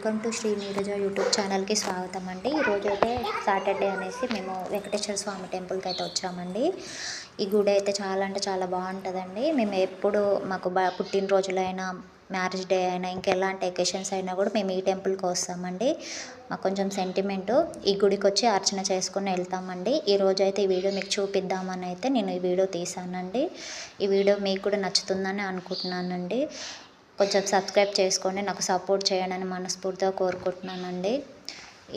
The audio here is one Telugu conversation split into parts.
Welcome to Shri Neeraja YouTube ఛానల్కి స్వాగతం అండి. ఈరోజు అయితే సాటర్డే అనేసి మేము వెంకటేశ్వర స్వామి టెంపుల్కి అయితే వచ్చామండి. ఈ గుడి అయితే చాలా అంటే చాలా బాగుంటుందండి. మేము ఎప్పుడు మాకు పుట్టినరోజులైనా, మ్యారేజ్ డే అయినా, ఇంకెలాంటి ఎకేషన్స్ అయినా కూడా మేము ఈ టెంపుల్కి వస్తామండి. మాకు కొంచెం సెంటిమెంటు. ఈ గుడికి వచ్చి అర్చన చేసుకుని వెళ్తామండి. ఈరోజు అయితే ఈ వీడియో మీకు చూపిద్దామని అయితే నేను ఈ వీడియో తీసానండి. ఈ వీడియో మీకు కూడా నచ్చుతుందని అనుకుంటున్నానండి. కొంచెం సబ్స్క్రైబ్ చేసుకోండి, నాకు సపోర్ట్ చేయండి మనస్ఫూర్తిగా కోరుకుంటున్నానండి.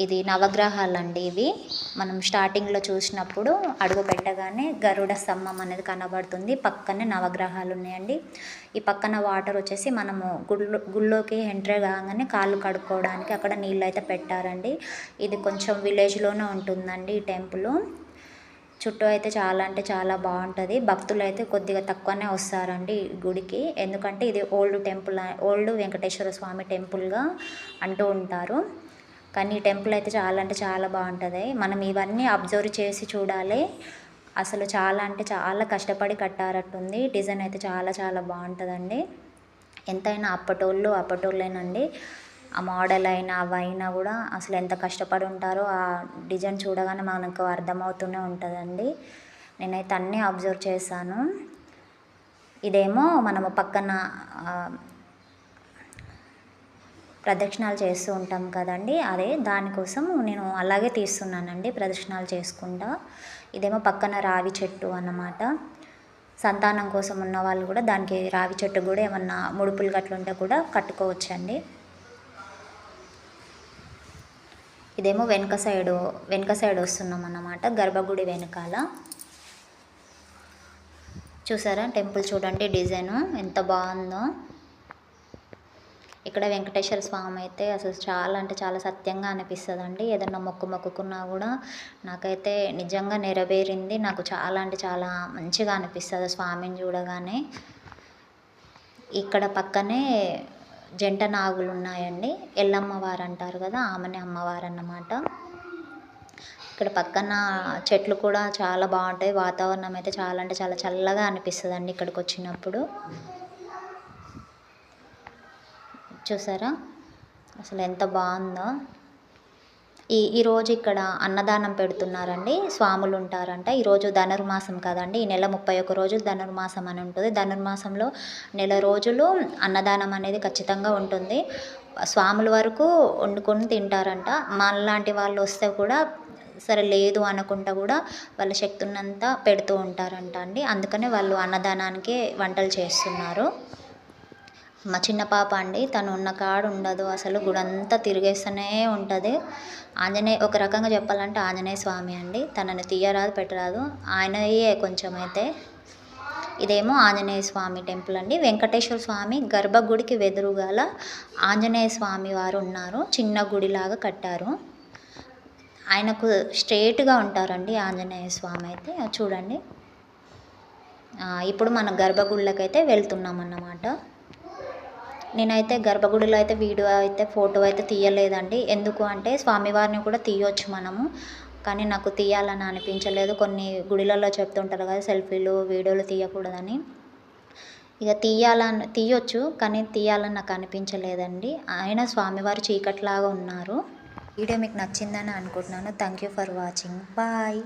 ఇది నవగ్రహాలండి. ఇవి మనం స్టార్టింగ్లో చూసినప్పుడు అడుగు పెట్టగానే గరుడ స్తంభం అనేది కనబడుతుంది. పక్కనే నవగ్రహాలు ఉన్నాయండి. ఈ పక్కన వాటర్ వచ్చేసి మనము గుళ్ళోకి ఎంట్రీ కాగానే కాళ్ళు కడుక్కోవడానికి అక్కడ నీళ్ళు అయితే పెట్టారండి. ఇది కొంచెం విలేజ్లోనే ఉంటుందండి ఈ టెంపుల్. చుట్టూ అయితే చాలా అంటే చాలా బాగుంటుంది. భక్తులు అయితే కొద్దిగా తక్కువనే వస్తారండి ఈ గుడికి. ఎందుకంటే ఇది ఓల్డ్ వెంకటేశ్వర స్వామి టెంపుల్గా అంటూ ఉంటారు. కానీ ఈ టెంపుల్ అయితే చాలా అంటే చాలా బాగుంటుంది. మనం ఇవన్నీ అబ్జర్వ్ చేసి చూడాలి. అసలు చాలా అంటే చాలా కష్టపడి కట్టారట్టుంది. డిజైన్ అయితే చాలా చాలా బాగుంటుందండి. ఎంతైనా అప్పటోళ్ళేనండి. ఆ మోడల్ అయినా అవైనా కూడా అసలు ఎంత కష్టపడి ఉంటారో ఆ డిజైన్ చూడగానే మనకు అర్థమవుతూనే ఉంటుందండి. నేనైతే అన్నీ అబ్జర్వ్ చేశాను. ఇదేమో మనము పక్కన ప్రదక్షిణాలు చేస్తూ ఉంటాం కదండి, అదే దానికోసం నేను అలాగే తీస్తున్నానండి, ప్రదక్షిణాలు చేసుకుంటా. ఇదేమో పక్కన రావి చెట్టు అన్నమాట. సంతానం కోసం ఉన్న వాళ్ళు కూడా దానికి రావి చెట్టు కూడా ఏమన్నా ముడుపులు గట్లుంటే కూడా కట్టుకోవచ్చండి. ఇదేమో వెనక సైడ్ వస్తున్నాం అన్నమాట, గర్భగుడి వెనకాల. చూసారా టెంపుల్ చూడండి, డిజైను ఎంత బాగుందో. ఇక్కడ వెంకటేశ్వర స్వామి అయితే అసలు చాలా అంటే చాలా సత్యంగా అనిపిస్తుందండి. ఏదన్నా మొక్కుకున్నా కూడా నాకైతే నిజంగా నెరవేరింది. నాకు చాలా అంటే చాలా మంచిగా అనిపిస్తుంది స్వామిని చూడగానే. ఇక్కడ పక్కనే జంట నాగులు ఉన్నాయండి. ఎల్లమ్మవారు అంటారు కదా, ఆమెనే అమ్మవారు అన్నమాట. ఇక్కడ పక్కన చెట్లు కూడా చాలా బాగుంటాయి. వాతావరణం అయితే చాలా అంటే చాలా చల్లగా అనిపిస్తుందండి ఇక్కడికి వచ్చినప్పుడు. చూసారా అసలు ఎంత బాగుందో. ఈరోజు ఇక్కడ అన్నదానం పెడుతున్నారండి. స్వాములు ఉంటారంట. ఈరోజు ధనుర్మాసం కదండి, ఈ నెల 31 రోజులు ధనుర్మాసం అని ఉంటుంది. ధనుర్మాసంలో నెల రోజులు అన్నదానం అనేది ఖచ్చితంగా ఉంటుంది. స్వాముల వరకు వండుకొని తింటారంట. మనలాంటి వాళ్ళు వస్తే కూడా సరే లేదు అనుకుంటా కూడా వాళ్ళ శక్తి ఉన్నంత పెడుతూ ఉంటారంట అండి. అందుకనే వాళ్ళు అన్నదానానికి వంటలు చేస్తున్నారు. మా చిన్న పాప అండి, తను ఉన్న కాడ ఉండదు, అసలు గుడంతా తిరిగేస్తూనే ఉంటుంది. ఒక రకంగా చెప్పాలంటే ఆంజనేయ స్వామి అండి. తనని తీయరాదు పెట్టరాదు, ఆయనయే కొంచెం అయితే. ఇదేమో ఆంజనేయ స్వామి టెంపుల్ అండి. వెంకటేశ్వర స్వామి గర్భగుడికి వెదురుగల ఆంజనేయ స్వామి వారు ఉన్నారు. చిన్న గుడిలాగా కట్టారు. ఆయనకు స్ట్రేట్గా ఉంటారండి ఆంజనేయ స్వామి అయితే. చూడండి, ఇప్పుడు మనం గర్భగుడిలోకి అయితే వెళ్తున్నాం అన్నమాట. నేనైతే గర్భగుడిలో అయితే ఫోటో అయితే తీయలేదండి. ఎందుకు అంటే స్వామివారిని కూడా తీయొచ్చు మనము, కానీ నాకు తీయాలని అనిపించలేదు. కొన్ని గుడిలలో చెప్తుంటారు కదా సెల్ఫీలు వీడియోలు తీయకూడదని. ఇక తీయొచ్చు, కానీ తీయాలని నాకు అనిపించలేదండి. ఆయన స్వామివారు చీకట్లాగా ఉన్నారు. వీడియో మీకు నచ్చిందని అనుకుంటున్నాను. Thank you for watching. Bye.